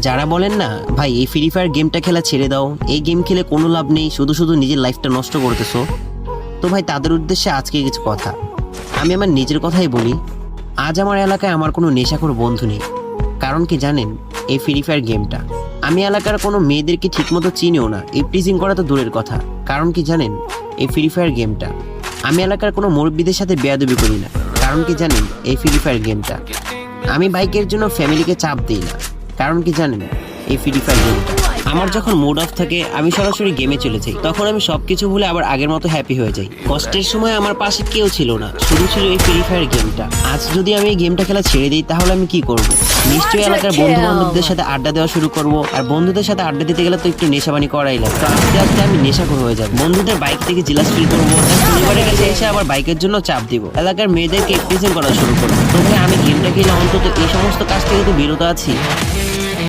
যারা বলেন না ভাই এই ফ্রি ফায়ার গেমটা খেলা ছেড়ে দাও, এই গেম খেলে কোনো লাভ নেই, শুধু শুধু নিজের লাইফটা নষ্ট করতেছো, তো ভাই তাদের উদ্দেশ্যে আজকে কিছু কথা। আমি আমার নিজের কথাই বলি, আজ আমার এলাকায় আমার কোনো নেশাখোর বন্ধু নেই। কারণ কি জানেন, এই ফ্রি ফায়ার গেমটা আমি এলাকার কোনো মেয়েদেরকে ঠিকমতো চিনিও না, ইপটিজিং করা তো দূরের কথা। কারণ কি জানেন, এই ফ্রি ফায়ার গেমটা আমি এলাকার কোনো মুরব্বীদের সাথে বেয়াদবি করি না। কারণ কি জানেন, এই ফ্রি ফায়ার গেমটা আমি বাইকের জন্য ফ্যামিলিকে চাপ দিই না। কারণ কি জানেন, এই ফ্রি ফায়ার গেমটা আমার যখন মুড অফ থাকে আমি সরাসরি গেমে চলে যাই, তখন আমি সবকিছু ভুলে আবার আগের মতো হ্যাপি হয়ে যাই। কষ্টের সময় আমার পাশে কেউ ছিল না, শুধু ছিল এই ফ্রি ফায়ার গেমটা। আজ যদি আমি এই গেমটা খেলা ছেড়ে দিই তাহলে আমি কি করব? নিশ্চয়ই এলাকার বন্ধু বান্ধবদের সাথে আড্ডা দেওয়া শুরু করব, আর বন্ধুদের সাথে আড্ডা দিতে গেলে তো একটু নেশাবানি করাই লাগে। তো আস্তে আস্তে আমি নেশাখোর হয়ে যাব, বন্ধুদের বাইক থেকে জিলাস ফিল করবো, পরিবারের কাছে এসে আবার বাইকের জন্য চাপ দিব, এলাকার মেয়েদেরকে প্রেজেন্ট করা শুরু করবো। তো ভাই আমি গেমটা খেলে অন্তত এই সমস্ত কাজ থেকে তো বিরত আছি।